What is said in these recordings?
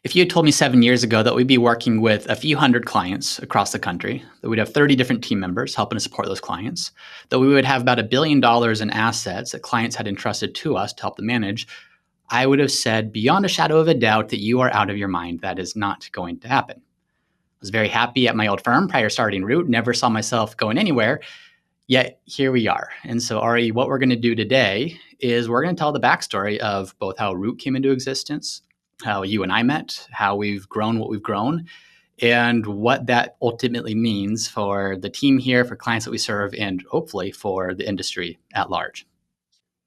If you had told me 7 years ago that we'd be working with a few hundred clients across the country, that we'd have 30 different team members helping to support those clients, that we would have about $1 billion in assets that clients had entrusted to us to help them manage, I would have said beyond a shadow of a doubt that you are out of your mind. That is not going to happen. I was very happy at my old firm prior to starting Root, never saw myself going anywhere, yet here we are. And so, Ari, what we're going to do today is we're going to tell the backstory of both how Root came into existence, how you and I met, how we've grown what we've grown, and what that ultimately means for the team here, for clients that we serve, and hopefully for the industry at large.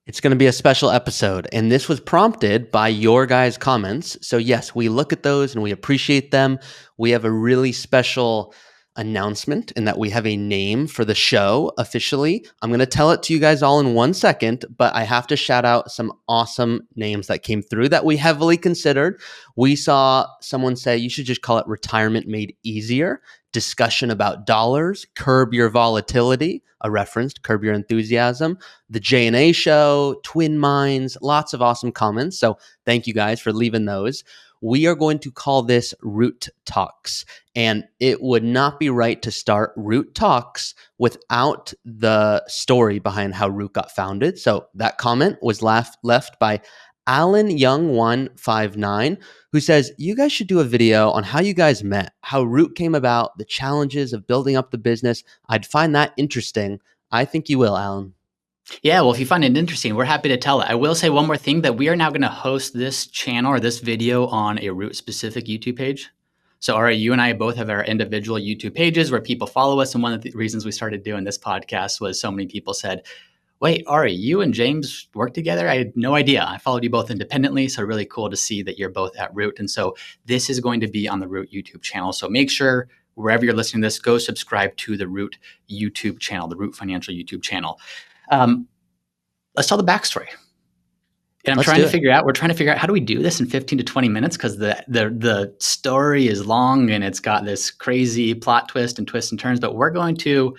It's going to be a special episode, and this was prompted by your guys' comments. So yes, we look at those and we appreciate them. We have a really special announcement in that we have a name for the show officially. I'm going to tell it to you guys all in 1 second, but I have to shout out some awesome names that came through that we heavily considered. We saw someone say you should just call it Retirement Made Easier, discussion about dollars, curb your volatility, a reference to Curb Your Enthusiasm, the J&A show, Twin Minds, lots of awesome comments. So thank you guys for leaving those. We are going to call this Root Talks, and it would not be right to start Root Talks without the story behind how Root got founded. So that comment was left by Alan Young 159, who says, you guys should do a video on how you guys met, how Root came about, the challenges of building up the business. I'd find that interesting. I think you will, Alan. Yeah, well, if you find it interesting, we're happy to tell it. I will say one more thing, that we are now going to host this channel or this video on a Root-specific YouTube page. So, Ari, you and I both have our individual YouTube pages where people follow us. And one of the reasons we started doing this podcast was so many people said, wait, Ari, you and James work together? I had no idea. I followed you both independently. So really cool to see that you're both at Root. And so this is going to be on the Root YouTube channel. So make sure wherever you're listening to this, go subscribe to the Root YouTube channel, the Root Financial YouTube channel. Let's tell the backstory. And we're trying to figure out how do we do this in 15 to 20 minutes? Because the story is long and it's got this crazy plot twist and twists and turns, but we're going to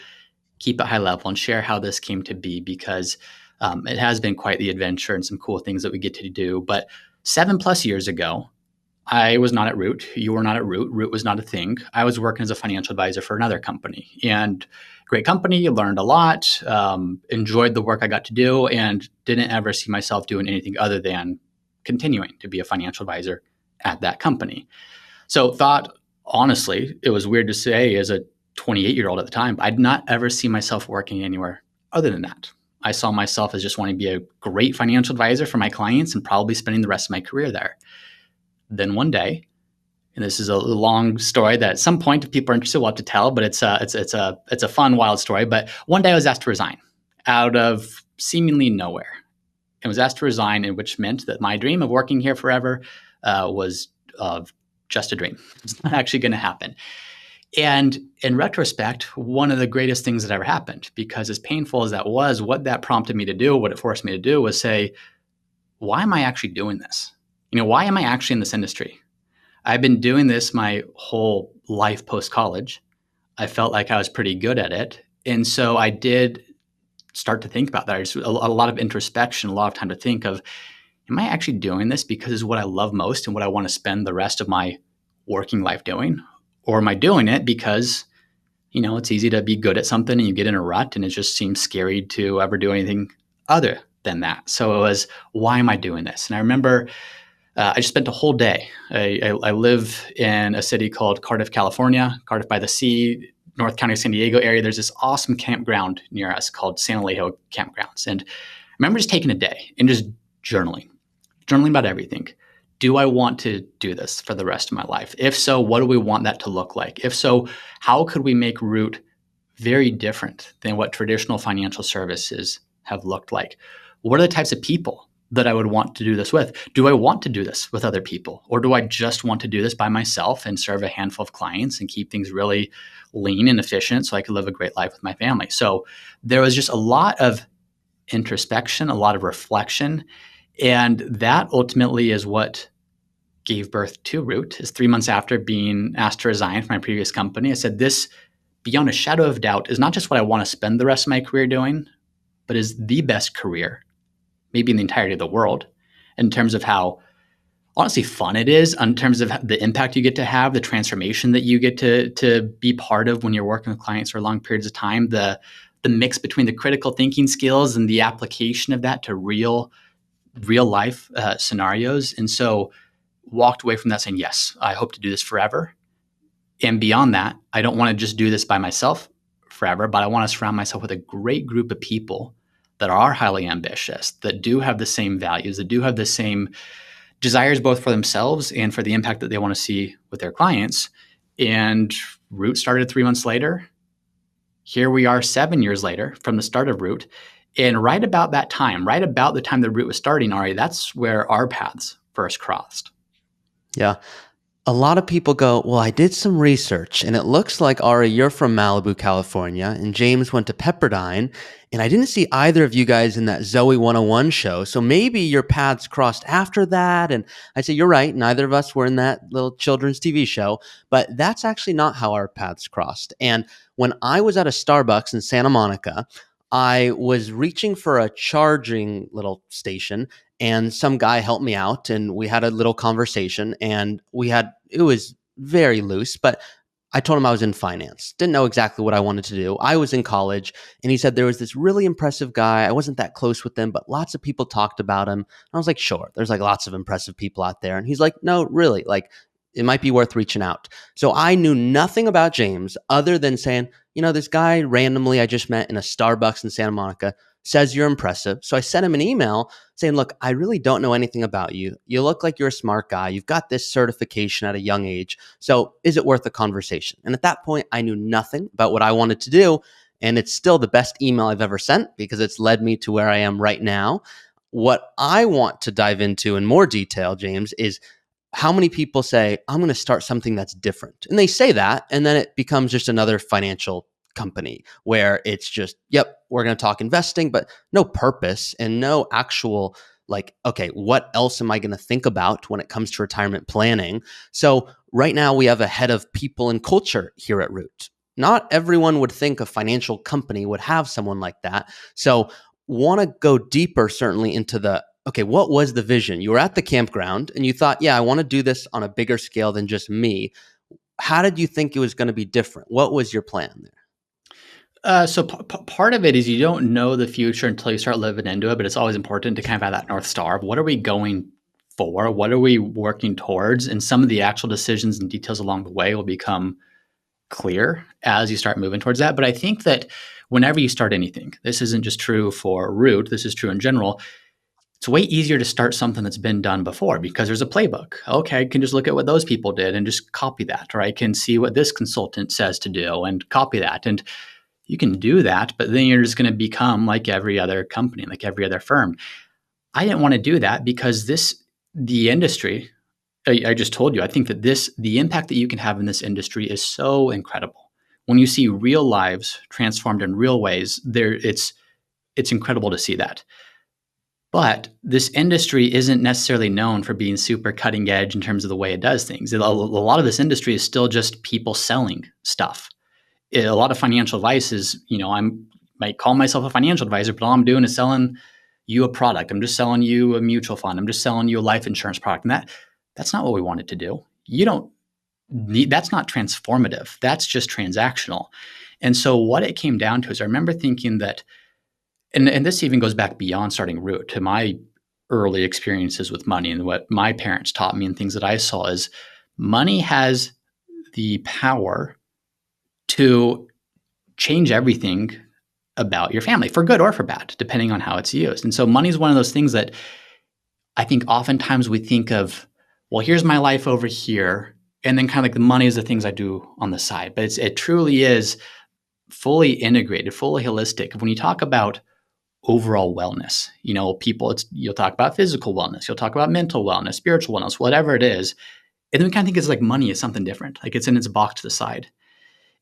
keep it high level and share how this came to be, because it has been quite the adventure and some cool things that we get to do. But 7+ years ago, I was not at Root. You were not at Root. Root was not a thing. I was working as a financial advisor for another company, and great company, learned a lot, enjoyed the work I got to do, and didn't ever see myself doing anything other than continuing to be a financial advisor at that company. So thought, honestly, it was weird to say as a 28-year-old at the time, I'd not ever see myself working anywhere other than that. I saw myself as just wanting to be a great financial advisor for my clients and probably spending the rest of my career there. Then one day, and this is a long story that at some point, if people are interested, we'll have to tell, but it's a fun, wild story. But one day I was asked to resign out of seemingly nowhere. I was asked to resign, which meant that my dream of working here forever was just a dream. It's not actually going to happen. And in retrospect, one of the greatest things that ever happened, because as painful as that was, what that prompted me to do, what it forced me to do was say, why am I actually doing this? Why am I actually in this industry? I've been doing this my whole life post-college. I felt like I was pretty good at it. And so I did start to think about that. Just a lot of introspection, a lot of time to think of, am I actually doing this because it's what I love most and what I want to spend the rest of my working life doing? Or am I doing it because, it's easy to be good at something and you get in a rut and it just seems scary to ever do anything other than that. So it was, why am I doing this? And I remember I just spent a whole day. I live in a city called Cardiff, California, Cardiff by the Sea, North County, San Diego area. There's this awesome campground near us called San Alejo Campgrounds. And I remember just taking a day and just journaling about everything. Do I want to do this for the rest of my life? If so, what do we want that to look like? If so, how could we make Root very different than what traditional financial services have looked like? What are the types of people that I would want to do this with? Do I want to do this with other people? Or do I just want to do this by myself and serve a handful of clients and keep things really lean and efficient so I could live a great life with my family? So there was just a lot of introspection, a lot of reflection. And that ultimately is what gave birth to Root. Is 3 months after being asked to resign from my previous company, I said, this, beyond a shadow of doubt, is not just what I want to spend the rest of my career doing, but is the best career maybe in the entirety of the world, in terms of how honestly fun it is in terms of the impact you get to have, the transformation that you get to be part of when you're working with clients for long periods of time, the mix between the critical thinking skills and the application of that to real life scenarios. And so walked away from that saying, yes, I hope to do this forever. And beyond that, I don't want to just do this by myself forever, but I want to surround myself with a great group of people that are highly ambitious, that do have the same values, that do have the same desires both for themselves and for the impact that they want to see with their clients. And Root started 3 months later. Here we are 7 years later from the start of Root. And right about that time, right about the time that Root was starting, Ari, that's where our paths first crossed. Yeah. A lot of people go, well, I did some research and it looks like, Ari, you're from Malibu, California, and James went to Pepperdine. And I didn't see either of you guys in that Zoe 101 show. So maybe your paths crossed after that. And I say, you're right. Neither of us were in that little children's TV show. But that's actually not how our paths crossed. And when I was at a Starbucks in Santa Monica, I was reaching for a charging little station and some guy helped me out and we had a little conversation and it was very loose, but I told him I was in finance. Didn't know exactly what I wanted to do. I was in college and he said there was this really impressive guy. I wasn't that close with him, but lots of people talked about him. I was like, sure, there's like lots of impressive people out there. And he's like, no, really, like it might be worth reaching out. So I knew nothing about James other than saying, this guy randomly I just met in a Starbucks in Santa Monica says you're impressive. So I sent him an email saying, look, I really don't know anything about you. You look like you're a smart guy. You've got this certification at a young age. So is it worth a conversation? And at that point, I knew nothing about what I wanted to do. And it's still the best email I've ever sent because it's led me to where I am right now. What I want to dive into in more detail, James, is how many people say, I'm going to start something that's different. And they say that, and then it becomes just another financial company where it's just, yep, we're going to talk investing, but no purpose and no actual like, okay, what else am I going to think about when it comes to retirement planning? So right now we have a head of people and culture here at Root. Not everyone would think a financial company would have someone like that. So want to go deeper certainly into okay, what was the vision? You were at the campground and you thought, yeah, I want to do this on a bigger scale than just me. How did you think it was going to be different? What was your plan there? So part of it is you don't know the future until you start living into it, but it's always important to kind of have that North Star of what are we going for? What are we working towards? And some of the actual decisions and details along the way will become clear as you start moving towards that. But I think that whenever you start anything, this isn't just true for Root, this is true in general. It's way easier to start something that's been done before because there's a playbook. Okay, I can just look at what those people did and just copy that, or I can see what this consultant says to do and copy that. And you can do that, but then you're just going to become like every other company, like every other firm. I didn't want to do that because the industry, I just told you, I think that the impact that you can have in this industry is so incredible. When you see real lives transformed in real ways, it's incredible to see that. But this industry isn't necessarily known for being super cutting edge in terms of the way it does things. A lot of this industry is still just people selling stuff. A lot of financial advice is, I might call myself a financial advisor, but all I'm doing is selling you a product. I'm just selling you a mutual fund. I'm just selling you a life insurance product. And that's not what we wanted to do. That's not transformative. That's just transactional. And so what it came down to is I remember thinking that, and this even goes back beyond starting Root to my early experiences with money and what my parents taught me and things that I saw is money has the power to change everything about your family for good or for bad, depending on how it's used. And so money is one of those things that I think oftentimes we think of, well, here's my life over here. And then kind of like the money is the things I do on the side. But it truly is fully integrated, fully holistic. When you talk about overall wellness, you'll talk about physical wellness, you'll talk about mental wellness, spiritual wellness, whatever it is. And then we kind of think it's like money is something different. Like it's in its box to the side.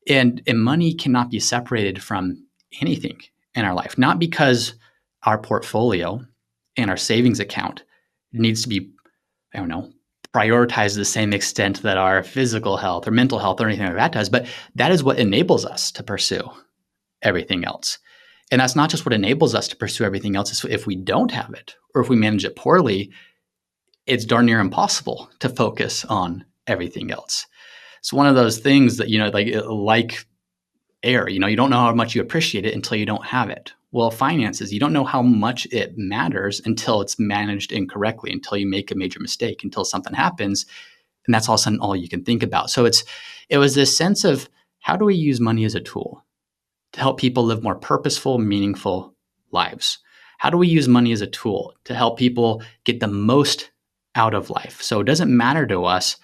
And money cannot be separated from anything in our life, not because our portfolio and our savings account needs to be, prioritized to the same extent that our physical health or mental health or anything like that does, but that is what enables us to pursue everything else. And that's not just what enables us to pursue everything else. If we don't have it or if we manage it poorly, it's darn near impossible to focus on everything else. It's one of those things that, like air, you don't know how much you appreciate it until you don't have it. Well, finances, you don't know how much it matters until it's managed incorrectly, until you make a major mistake, until something happens. And that's all of a sudden all you can think about. So it was this sense of, how do we use money as a tool to help people live more purposeful, meaningful lives? How do we use money as a tool to help people get the most out of life? So it doesn't matter to us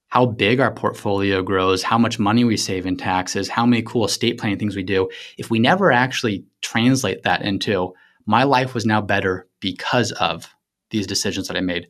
how big our portfolio grows, how much money we save in taxes, how many cool estate planning things we do. If we never actually translate that into, my life was now better because of these decisions that I made,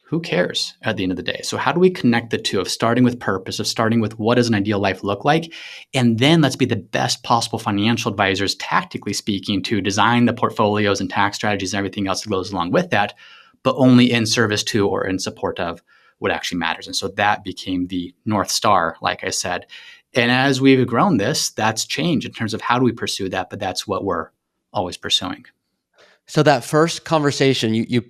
who cares at the end of the day? So how do we connect the two, of starting with purpose, of starting with what does an ideal life look like? And then let's be the best possible financial advisors, tactically speaking, to design the portfolios and tax strategies and everything else that goes along with that, but only in service to or in support of what actually matters. And so that became the North Star, like I said. And as we've grown this, that's changed in terms of how do we pursue that, but that's what we're always pursuing. So that first conversation, you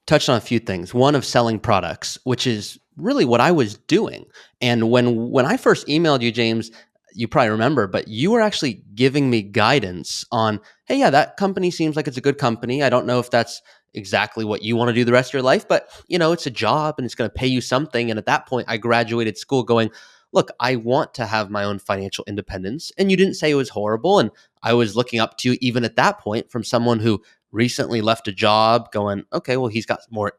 touched on a few things. One, of selling products, which is really what I was doing. And when I first emailed you, James, you probably remember, but you were actually giving me guidance on, hey, yeah, that company seems like it's a good company. I don't know if that's exactly what you want to do the rest of your life, but it's a job and it's going to pay you something. And at that point, I graduated school going, look, I want to have my own financial independence. And you didn't say it was horrible. And I was looking up to you even at that point, from someone who recently left a job, going, okay, well, he's got more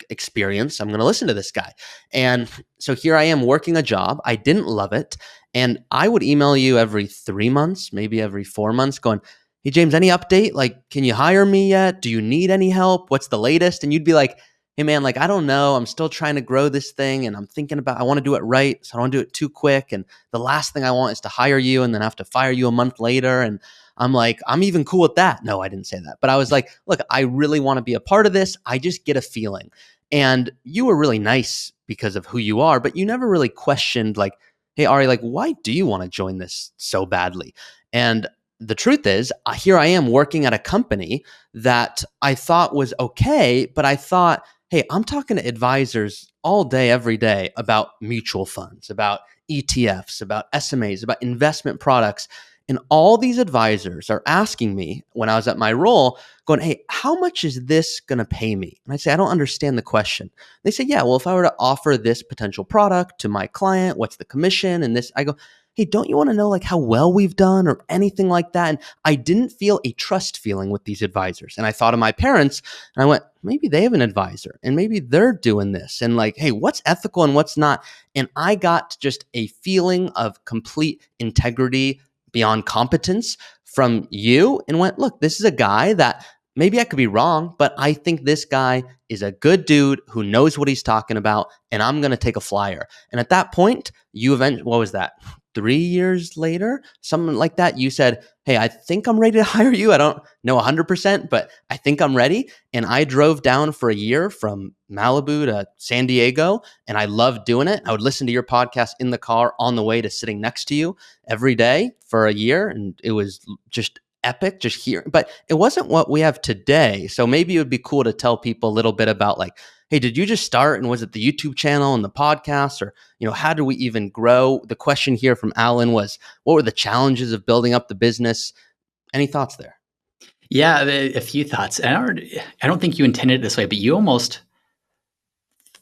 experience. I'm going to listen to this guy. And so here I am working a job. I didn't love it. And I would email you every 3 months, maybe every 4 months, going, hey, James, any update? Like, can you hire me yet? Do you need any help? What's the latest? And you'd be like, hey, man, like, I don't know. I'm still trying to grow this thing. And I'm thinking about, I want to do it right. So I don't want to do it too quick. And the last thing I want is to hire you and then have to fire you a month later. And I'm like, I'm even cool with that. No, I didn't say that. But I was like, look, I really want to be a part of this. I just get a feeling. And you were really nice because of who you are, but you never really questioned, like, hey, Ari, like, why do you want to join this so badly? And the truth is, here I am working at a company that I thought was okay, but I thought, hey, I'm talking to advisors all day, every day about mutual funds, about ETFs, about SMAs, about investment products. And all these advisors are asking me, when I was at my role, going, hey, how much is this going to pay me? And I say, I don't understand the question. They say, yeah, well, if I were to offer this potential product to my client, what's the commission? And this, I go, hey, don't you want to know like how well we've done or anything like that? And I didn't feel a trust feeling with these advisors. And I thought of my parents and I went, maybe they have an advisor and maybe they're doing this. And like, hey, what's ethical and what's not? And I got just a feeling of complete integrity beyond competence from you, and went, look, this is a guy that maybe I could be wrong, but I think this guy is a good dude who knows what he's talking about, and I'm going to take a flyer. And at that point, what was that? 3 years later, something like that, you said, hey, I think I'm ready to hire you. I don't know 100%, but I think I'm ready. And I drove down for a year from Malibu to San Diego, and I loved doing it. I would listen to your podcast in the car on the way to sitting next to you every day for a year. And it was just epic, just hearing, but it wasn't what we have today. So maybe it would be cool to tell people a little bit about like, hey, did you just start? And was it the YouTube channel and the podcast, or, how did we even grow? The question here from Alan was, what were the challenges of building up the business? Any thoughts there? Yeah, a few thoughts. And I don't think you intended it this way, but you almost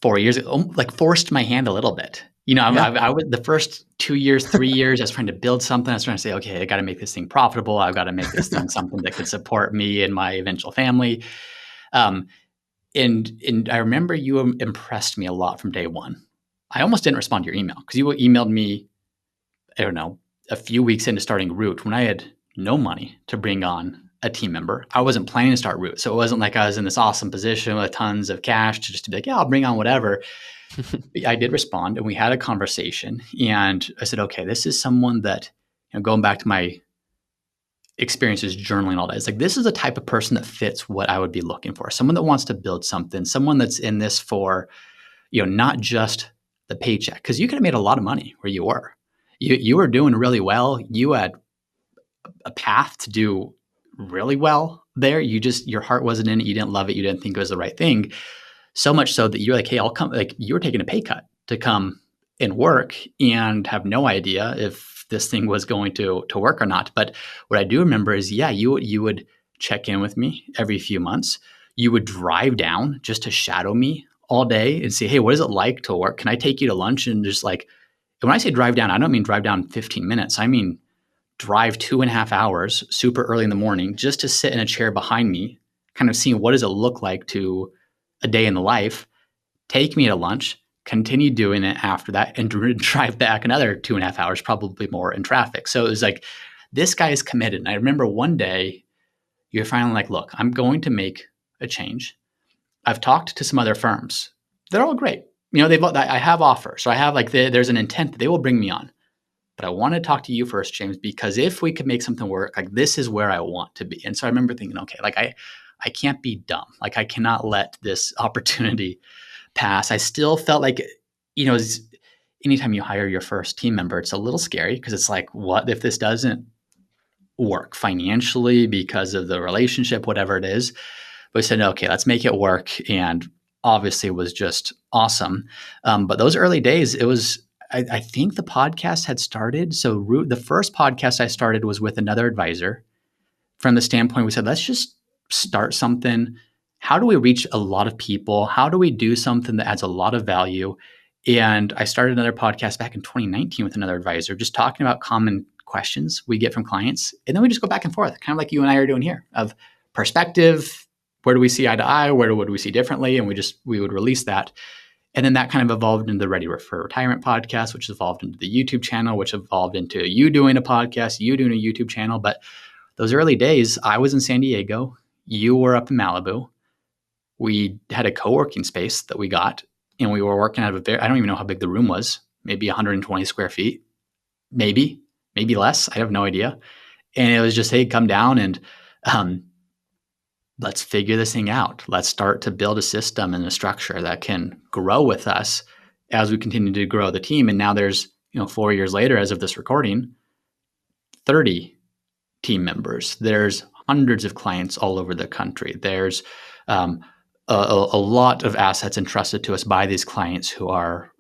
4 years ago, like forced my hand a little bit. I was the first 2 years, 3 years, I was trying to build something. I was trying to say, okay, I got to make this thing profitable. I've got to make this thing something that could support me and my eventual family. And I remember you impressed me a lot from day one. I almost didn't respond to your email because you emailed me, I don't know, a few weeks into starting Root when I had no money to bring on a team member. I wasn't planning to start Root. So it wasn't like I was in this awesome position with tons of cash to just be like, yeah, I'll bring on whatever. I did respond and we had a conversation, and I said, okay, this is someone that, going back to my experiences journaling all day, it's like, this is the type of person that fits what I would be looking for. Someone that wants to build something, someone that's in this for, not just the paycheck. Because you could have made a lot of money where you were. You were doing really well. You had a path to do really well there. Your heart wasn't in it. You didn't love it. You didn't think it was the right thing. So much so that you're like, hey, I'll come. Like you were taking a pay cut to come and work and have no idea if this thing was going to work or not. But what I do remember is, yeah, you would check in with me every few months. You would drive down just to shadow me all day and say, hey, what is it like to work? Can I take you to lunch? And just like, and when I say drive down, I don't mean drive down 15 minutes. I mean drive 2.5 hours super early in the morning just to sit in a chair behind me, kind of seeing what does it look like to a day in the life, take me to lunch, continue doing it after that, and drive back another 2.5 hours, probably more in traffic. So it was like, this guy is committed. And I remember one day you're finally like, look, I'm going to make a change. I've talked to some other firms. They're all great. I have offers. So I have there's an intent that they will bring me on. But I want to talk to you first, James, because if we could make something work, like this is where I want to be. And so I remember thinking, okay, like I can't be dumb. Like I cannot let this opportunity pass. I still felt like, anytime you hire your first team member, it's a little scary because it's like, what if this doesn't work financially because of the relationship, whatever it is? But we said, okay, let's make it work. And obviously it was just awesome. But those early days, it was, I think the podcast had started. So the first podcast I started was with another advisor. From the standpoint, we said, let's just start something. How do we reach a lot of people? How do we do something that adds a lot of value? And I started another podcast back in 2019 with another advisor, just talking about common questions we get from clients. And then we just go back and forth, kind of like you and I are doing here, of perspective. Where do we see eye to eye? Where do we see differently? And we would release that. And then that kind of evolved into the Ready for Retirement podcast, which evolved into the YouTube channel, which evolved into you doing a podcast, you doing a YouTube channel. But those early days, I was in San Diego. You were up in Malibu. We had a co-working space that we got, and we were working out of I don't even know how big the room was, maybe 120 square feet, maybe less. I have no idea. And it was just, hey, come down and let's figure this thing out. Let's start to build a system and a structure that can grow with us as we continue to grow the team. And now there's, 4 years later, as of this recording, 30 team members. There's hundreds of clients all over the country. There's a lot of assets entrusted to us by these clients who are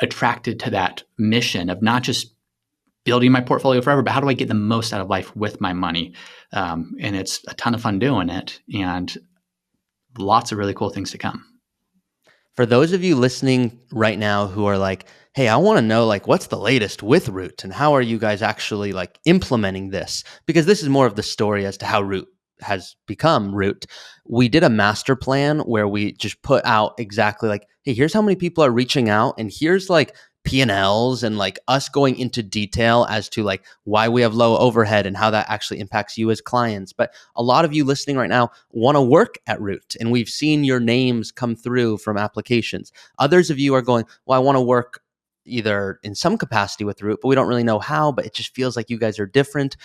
attracted to that mission of not just building my portfolio forever, but how do I get the most out of life with my money? And it's a ton of fun doing it, and lots of really cool things to come. For those of you listening right now who are like, hey, I want to know like what's the latest with Root and how are you guys actually like implementing this? Because this is more of the story as to how Root has become Root. We did a master plan where we just put out exactly like, hey, here's how many people are reaching out, and here's like P&Ls and like us going into detail as to like why we have low overhead and how that actually impacts you as clients. But a lot of you listening right now want to work at Root, and we've seen your names come through from applications. Others of you are going, well, I want to work either in some capacity with Root, but we don't really know how, but it just feels like you guys are different.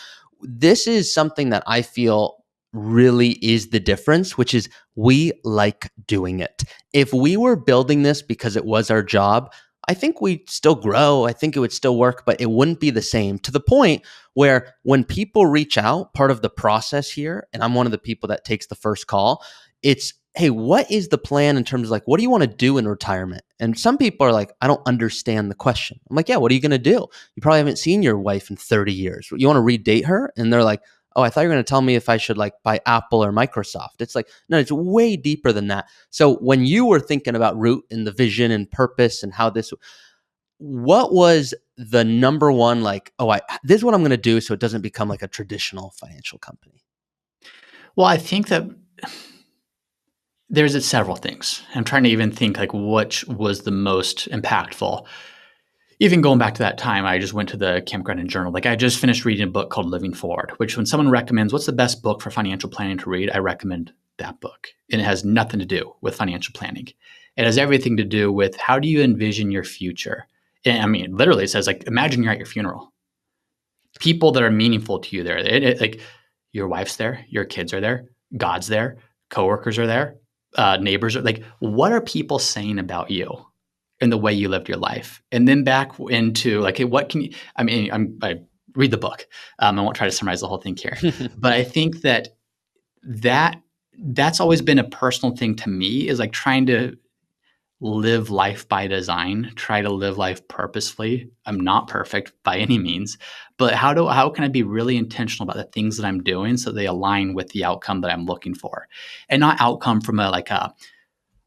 This is something that I feel really is the difference, which is we like doing it. If we were building this because it was our job, I think we'd still grow. I think it would still work, but it wouldn't be the same, to the point where when people reach out, part of the process here, and I'm one of the people that takes the first call, it's, hey, what is the plan in terms of like, what do you want to do in retirement? And some people are like, I don't understand the question. I'm like, yeah, what are you going to do? You probably haven't seen your wife in 30 years. You want to redate her? And they're like, oh, I thought you were going to tell me if I should like buy Apple or Microsoft. It's like, no, it's way deeper than that. So when you were thinking about Root and the vision and purpose and how this, what was the number one, like, oh, this is what I'm going to do so it doesn't become like a traditional financial company? Well, I think that there's several things. I'm trying to even think like which was the most impactful. Even going back to that time, I just went to the campground and journal. Like I just finished reading a book called Living Forward, which when someone recommends what's the best book for financial planning to read, I recommend that book. And it has nothing to do with financial planning. It has everything to do with how do you envision your future? And I mean, literally it says like, imagine you're at your funeral. People that are meaningful to you there. Like your wife's there, your kids are there, God's there, coworkers are there, neighbors are like, what are people saying about you? And the way you lived your life, and then back into like, hey, what can you? I mean, I read the book. I won't try to summarize the whole thing here, but I think that that's always been a personal thing to me, is like trying to live life by design, try to live life purposefully. I'm not perfect by any means, but how can I be really intentional about the things that I'm doing so they align with the outcome that I'm looking for? And not outcome from a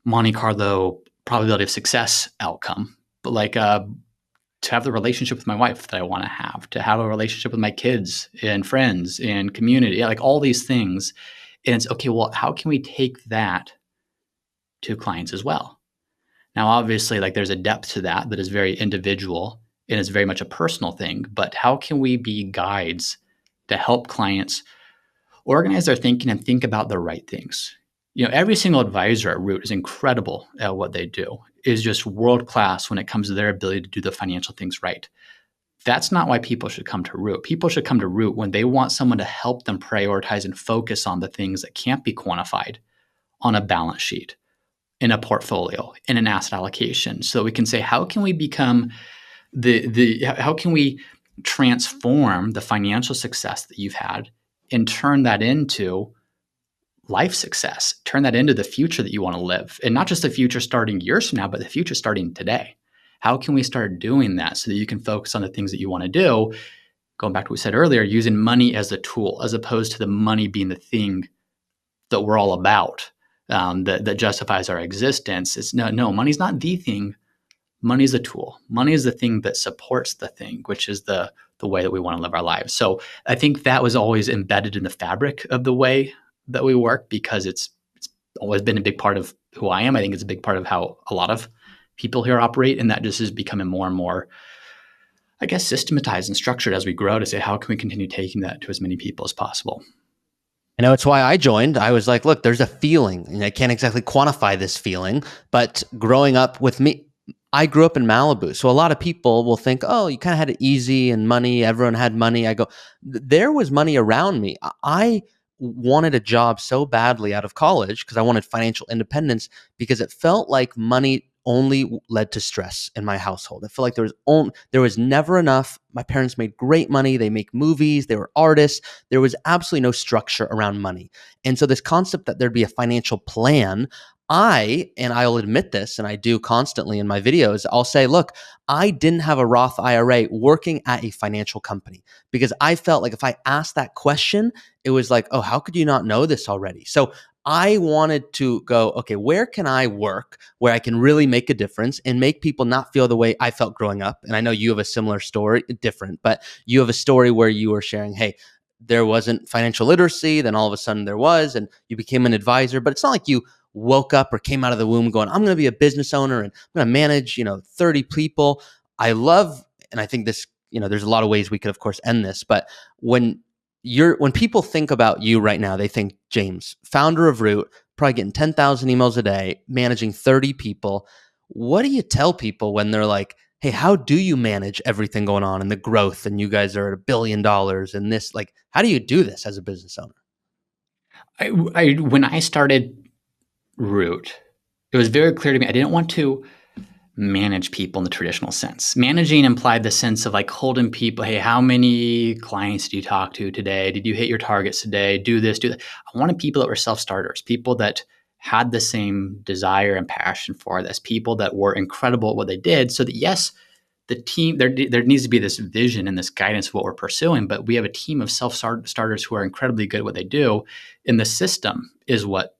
Monte Carlo probability of success outcome, but to have the relationship with my wife that I want to have a relationship with my kids and friends and community, like all these things. And it's okay, well, how can we take that to clients as well? Now, obviously, like there's a depth to that is very individual and is very much a personal thing. But how can we be guides to help clients organize their thinking and think about the right things? Every single advisor at Root is incredible at what they do, is just world class when it comes to their ability to do the financial things right. That's not why people should come to Root. People should come to Root when they want someone to help them prioritize and focus on the things that can't be quantified on a balance sheet, in a portfolio, in an asset allocation, so we can say, how can we become how can we transform the financial success that you've had and turn that into life success, turn that into the future that you want to live, and not just the future starting years from now, but the future starting today. How can we start doing that so that you can focus on the things that you want to do? Going back to what we said earlier, using money as a tool as opposed to the money being the thing that we're all about, that justifies our existence. It's no, money's not the thing. Money is a tool. Money is the thing that supports the thing, which is the way that we want to live our lives. So I think that was always embedded in the fabric of the way that we work, because it's always been a big part of who I am. I think it's a big part of how a lot of people here operate, and that just is becoming more and more, I guess, systematized and structured as we grow, to say, how can we continue taking that to as many people as possible? I know it's why I joined. I was like, look, there's a feeling, and I can't exactly quantify this feeling, but growing up with me, I grew up in Malibu. So a lot of people will think, oh, you kind of had it easy and money. Everyone had money. I go, there was money around me. I wanted a job so badly out of college because I wanted financial independence, because it felt like money only led to stress in my household. I felt like there was never enough. My parents made great money. They make movies. They were artists. There was absolutely no structure around money. And so this concept that there'd be a financial plan, and I'll admit this, and I do constantly in my videos, I'll say, look, I didn't have a Roth IRA working at a financial company, because I felt like if I asked that question, it was like, oh, how could you not know this already? So I wanted to go, okay, where can I work where I can really make a difference and make people not feel the way I felt growing up? And I know you have a similar story, different, but you have a story where you were sharing, hey, there wasn't financial literacy, then all of a sudden there was, and you became an advisor. But it's not like you woke up or came out of the womb going, I'm going to be a business owner and I'm going to manage, 30 people. I love, and I think this, there's a lot of ways we could, of course, end this, but when people think about you right now, they think James, founder of Root, probably getting 10,000 emails a day, managing 30 people. What do you tell people when they're like, hey, how do you manage everything going on and the growth, and you guys are at $1 billion and this, like, how do you do this as a business owner? When I started Root, it was very clear to me I didn't want to manage people in the traditional sense. Managing implied the sense of like holding people, hey, how many clients did you talk to today? Did you hit your targets today? Do this, do that. I wanted people that were self-starters, people that had the same desire and passion for this, people that were incredible at what they did, so that yes, the team, there needs to be this vision and this guidance of what we're pursuing, but we have a team of self-starters who are incredibly good at what they do, and the system is what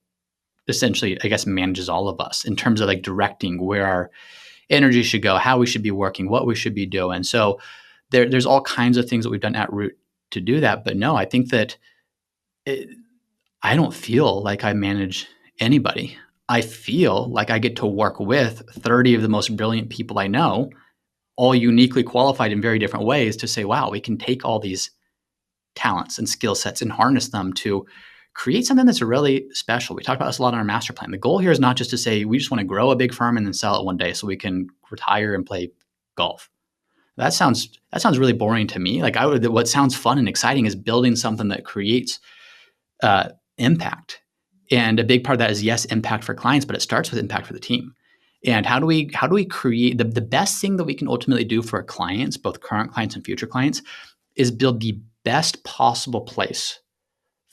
essentially, I guess, manages all of us in terms of like directing where our energy should go, how we should be working, what we should be doing. So there's all kinds of things that we've done at Root to do that. But no, I think that I don't feel like I manage anybody. I feel like I get to work with 30 of the most brilliant people I know, all uniquely qualified in very different ways, to say, wow, we can take all these talents and skill sets and harness them to create something that's really special. We talked about this a lot in our master plan. The goal here is not just to say we just want to grow a big firm and then sell it one day so we can retire and play golf. That sounds really boring to me. Like what sounds fun and exciting is building something that creates impact. And a big part of that is, yes, impact for clients, but it starts with impact for the team. And how do we create the best thing that we can ultimately do for our clients, both current clients and future clients, is build the best possible place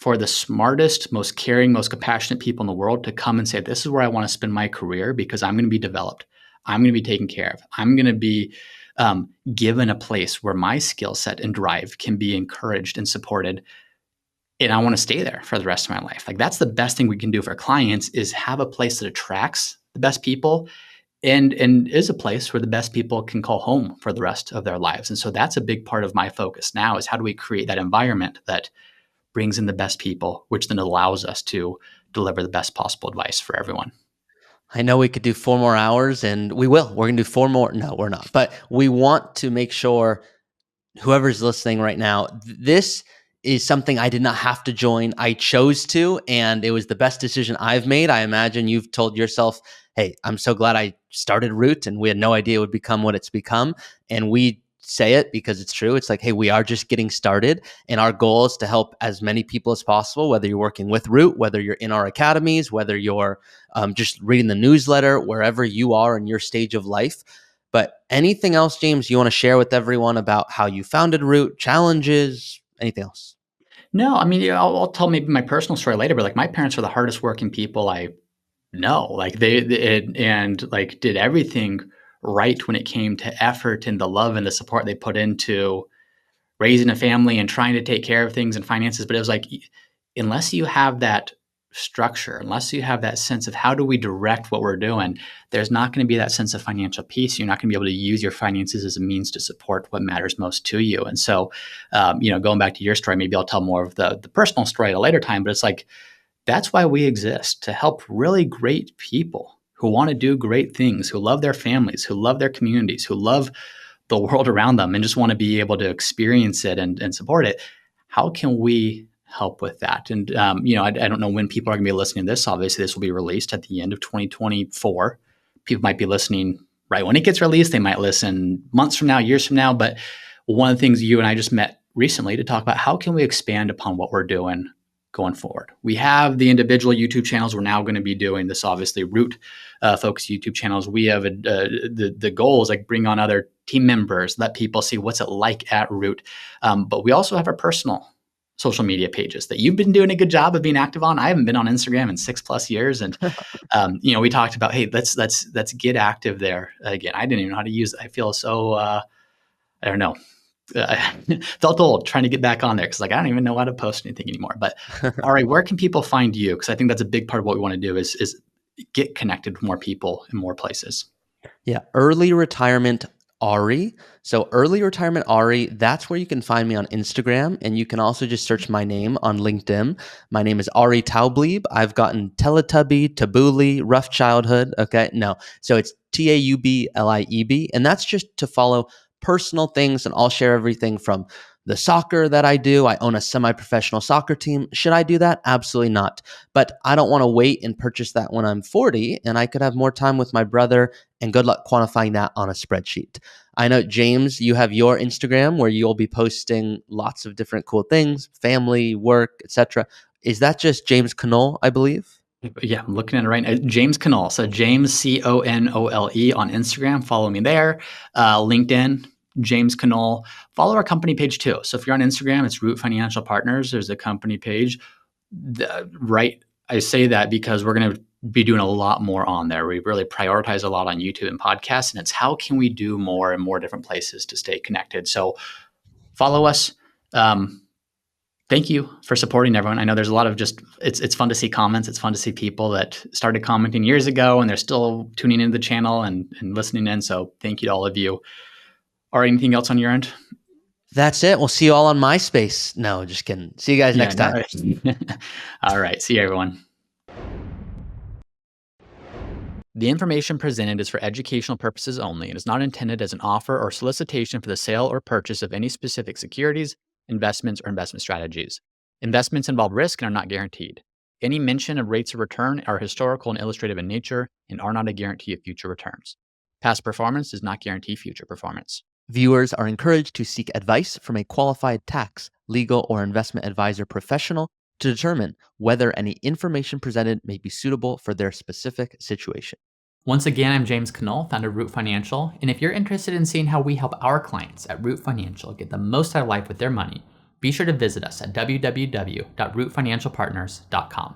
for the smartest, most caring, most compassionate people in the world to come and say, this is where I want to spend my career because I'm going to be developed. I'm going to be taken care of. I'm going to be given a place where my skill set and drive can be encouraged and supported. And I want to stay there for the rest of my life. Like that's the best thing we can do for clients is have a place that attracts the best people and is a place where the best people can call home for the rest of their lives. And so that's a big part of my focus now is how do we create that environment that brings in the best people, which then allows us to deliver the best possible advice for everyone. I know we could do 4 more hours, and we will. We're going to do 4 more. No, we're not. But we want to make sure whoever's listening right now, this is something I did not have to join. I chose to, and it was the best decision I've made. I imagine you've told yourself, hey, I'm so glad I started Root, and we had no idea it would become what it's become. And we say it because it's true. It's like, hey, we are just getting started. And our goal is to help as many people as possible, whether you're working with Root, whether you're in our academies, whether you're just reading the newsletter, wherever you are in your stage of life. But anything else, James, you want to share with everyone about how you founded Root, challenges, anything else? No, I mean, I'll tell maybe my personal story later, but like my parents are the hardest working people I know. Like and like did everything right when it came to effort and the love and the support they put into raising a family and trying to take care of things and finances. But it was like, unless you have that structure, unless you have that sense of how do we direct what we're doing, there's not going to be that sense of financial peace. You're not going to be able to use your finances as a means to support what matters most to you. And so, going back to your story, maybe I'll tell more of the personal story at a later time, but it's like, that's why we exist, to help really great people who want to do great things, who love their families, who love their communities, who love the world around them and just want to be able to experience it and support it. How can we help with that? And, I don't know when people are going to be listening to this. Obviously, this will be released at the end of 2024. People might be listening right when it gets released. They might listen months from now, years from now. But one of the things you and I just met recently to talk about, how can we expand upon what we're doing going forward? We have the individual YouTube channels. We're now going to be doing this, obviously, Root focused YouTube channels. We have the goal is like bring on other team members, let people see what's it like at Root. But we also have our personal social media pages that you've been doing a good job of being active on. I haven't been on Instagram in 6+ years. And, we talked about, hey, let's get active there again. I didn't even know how to use it. I feel so, I don't know. I felt old trying to get back on there because I don't even know how to post anything anymore. But Ari, where can people find you? Because I think that's a big part of what we want to do is get connected with more people in more places. Yeah, early retirement Ari. So early retirement Ari, that's where you can find me on Instagram. And you can also just search my name on LinkedIn. My name is Ari Taublieb. I've gotten Teletubby, Tabooly, Rough Childhood. Okay, no. So it's Taublieb. And that's just to follow personal things. And I'll share everything from the soccer that I do. I own a semi-professional soccer team. Should I do that? Absolutely not. But I don't want to wait and purchase that when I'm 40 and I could have more time with my brother, and good luck quantifying that on a spreadsheet. I know, James, you have your Instagram where you'll be posting lots of different cool things, family, work, etc. Is that just James Conole, I believe? Yeah, I'm looking at it right now. James Conole. So James Conole on Instagram. Follow me there. LinkedIn, James Conole. Follow our company page too. So if you're on Instagram, it's Root Financial Partners. There's a company page. I say that because we're going to be doing a lot more on there. We really prioritize a lot on YouTube and podcasts, and it's how can we do more in more different places to stay connected. So follow us. Thank you for supporting everyone. I know there's a lot of it's fun to see comments. It's fun to see people that started commenting years ago and they're still tuning into the channel and listening in. So thank you to all of you. Or anything else on your end? That's it. We'll see you all on MySpace. No, just kidding. See you guys next time. All right. See you, everyone. The information presented is for educational purposes only and is not intended as an offer or solicitation for the sale or purchase of any specific securities, investments, or investment strategies. Investments involve risk and are not guaranteed. Any mention of rates of return are historical and illustrative in nature and are not a guarantee of future returns. Past performance does not guarantee future performance. Viewers are encouraged to seek advice from a qualified tax, legal, or investment advisor professional to determine whether any information presented may be suitable for their specific situation. Once again, I'm James Conole, founder of Root Financial, and if you're interested in seeing how we help our clients at Root Financial get the most out of life with their money, be sure to visit us at www.rootfinancialpartners.com.